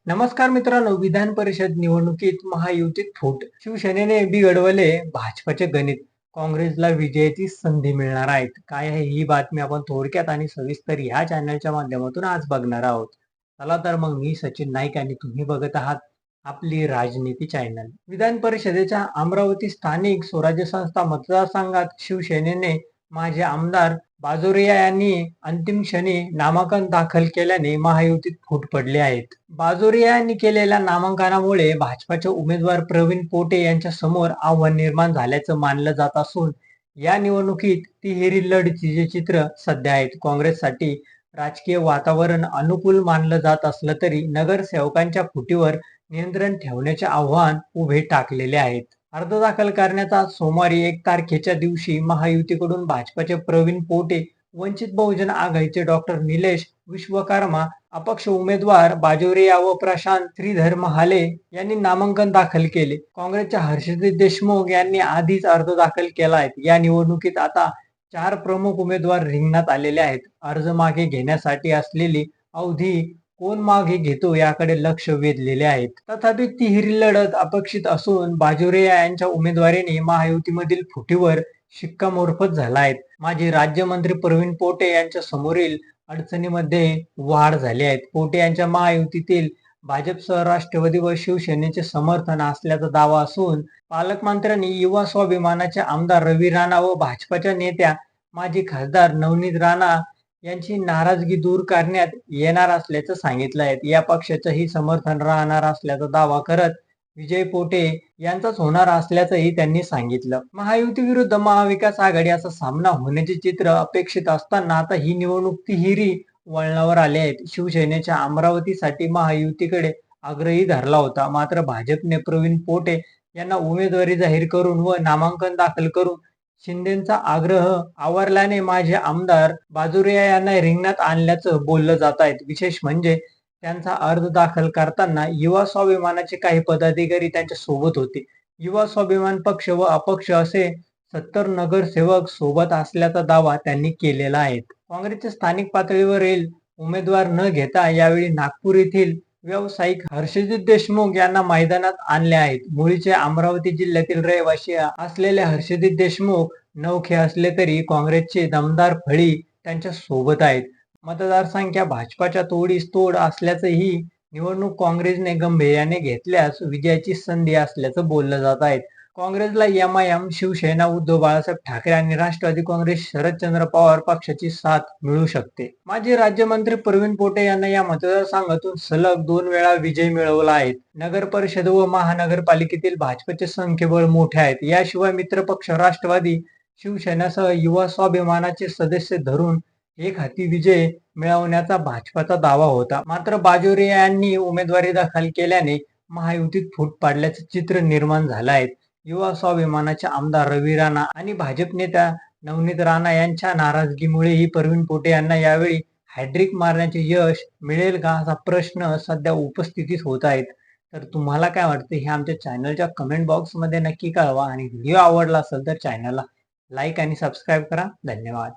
नमस्कार मित्रांनो, विधान परिषद निवडणुकीत महायुतीत फूट. शिवसेनेने बिघडवले भाजपचे गणित. काँग्रेसला विजयाची संधी मिळणार आहेत. काय आहे ही बातमी आपण थोडक्यात आणि सविस्तर ह्या चॅनलच्या माध्यमातून आज बघणार आहोत. चला तर मग मी सचिन नाईक आणि तुम्ही बघत आहात आपली राजनीती चॅनल. विधान परिषदेच्या अमरावती स्थानिक स्वराज्य संस्था मतदारसंघात शिवसेनेने माजी आमदार बाजोरिया यांनी अंतिम क्षणी नामांकन दाखल केल्याने महायुतीत फूट पडली आहेत. बाजोरिया यांनी केलेल्या नामांकनामुळे भाजपाचे उमेदवार प्रवीण पोटे यांच्या समोर आव्हान निर्माण झाल्याचं मानलं जात असून या निवडणुकीत तिहेरी लढतीचे चित्र सध्या आहेत. काँग्रेससाठी राजकीय वातावरण अनुकूल मानलं जात असलं तरी नगरसेवकांच्या फुटीवर नियंत्रण ठेवण्याचे आव्हान उभे टाकलेले आहेत. अर्ज दाखल करण्याचा सोमवारी 1 तारखेच्या दिवशी महायुतीकडून भाजपचे प्रवीण पोटे, वंचित बहुजन आघाडीचे डॉक्टर निलेश विश्वकर्मा, अपक्ष उमेदवार बाजोरिया व प्रशांत श्रीधर महाले यांनी नामांकन दाखल केले. काँग्रेसच्या हर्षदीप देशमुख यांनी आधीच अर्ज दाखल केला आहे. या निवडणुकीत आता 4 प्रमुख उमेदवार रिंगणात आलेले आहेत. अर्ज मागे घेण्यासाठी असलेली अवधी कोण मागे घेतो याकडे लक्ष वेधलेले आहेत. तथापि तिहेरी लढत अपेक्षित असून बाजोरिया यांच्या उमेदवारीने महायुतीमधील फुटीवर शिक्कामोर्तब झाला आहे. माजी राज्यमंत्री प्रवीण पोटे यांच्या समोरील अडचणीमध्ये वाढ झाली आहे. पोटे यांच्या महायुतीतील भाजपसह राष्ट्रवादी व शिवसेनेचे समर्थन असल्याचा दावा असून पालकमंत्र्यांनी युवा स्वाभिमानाचे आमदार रवी राणा व भाजपच्या नेत्या माजी खासदार नवनीत राणा यांची नाराजगी दूर करण्यात येणार असल्याचं सांगितलं आहे. या पक्षाचंही समर्थन राहणार असल्याचा दावा करत विजय पोटे यांचाच होणार असल्याचंही त्यांनी सांगितलं. महायुती विरुद्ध महाविकास आघाडी असा सामना होण्याचे चित्र अपेक्षित असताना आता ही निवडणूक तिहेरी वळणावर आली आहे. शिवसेनेच्या अमरावतीसाठी महायुतीकडे आग्रही धरला होता, मात्र भाजपने प्रवीण पोटे यांना उमेदवारी जाहीर करून व नामांकन दाखल करून शिंदेचा आग्रह आवरल्याने माझे आमदार बाजोरिया यांना रिंगणात आणल्याचं बोललं जात आहे. विशेष म्हणजे त्यांचा अर्ज दाखल करताना युवा स्वाभिमानाचे काही पदाधिकारी त्यांच्या सोबत होते. युवा स्वाभिमान पक्ष व अपक्ष असे 70 नगरसेवक सोबत असल्याचा दावा त्यांनी केलेला आहे. काँग्रेसच्या स्थानिक पातळीवरील उमेदवार न घेता यावेळी नागपूर येथील व्यावसायिक हर्षदीप देशमुख यांना मैदानात आणले आहेत. मुळचे अमरावती जिल्ह्यातील रहिवासी असलेले हर्षदीप देशमुख नवखे असले तरी काँग्रेसचे दमदार फळी त्यांच्या सोबत आहेत. मतदारसंख्या भाजपाच्या तोडीस तोड असल्याचंही निवडणूक काँग्रेसने गंभीर्याने घेतल्यास विजयाची संधी असल्याचं बोललं जात आहे. काँग्रेसला एमआयएम, शिवसेना, उद्धव बाळासाहेब ठाकरे आणि राष्ट्रवादी काँग्रेस शरदचंद्र पवार पक्षाची साथ मिळू शकते. माजी राज्यमंत्री प्रवीण पोटे यांना या मतदारसंघातून सलग 2 वेळा विजय मिळवला आहे. नगर परिषद व महानगरपालिकेतील भाजपचे संख्याबळ मोठे आहेत. याशिवाय मित्रपक्ष राष्ट्रवादी, शिवसेनेसह युवा स्वाभिमानाचे सदस्य धरून एक हाती विजय मिळवण्याचा भाजपाचा दावा होता. मात्र बाजोरिया यांनी उमेदवारी दाखल केल्याने महायुतीत फूट पडल्याचे चित्र निर्माण झालं आहे. युवा स्वाभिमानाचे आमदार रवी राणा आणि भाजप नेत्या नवनीत राणा यांच्या नाराजगीमुळेही प्रवीण पोटे यांना यावेळी हॅट्रिक मारण्याचे यश मिळेल का असा प्रश्न सध्या उपस्थितीत होत आहेत. तर तुम्हाला काय वाटतं हे आमच्या चॅनलच्या कमेंट बॉक्समध्ये नक्की कळवा आणि व्हिडिओ आवडला असेल तर चॅनलला लाईक आणि सबस्क्राईब करा. धन्यवाद.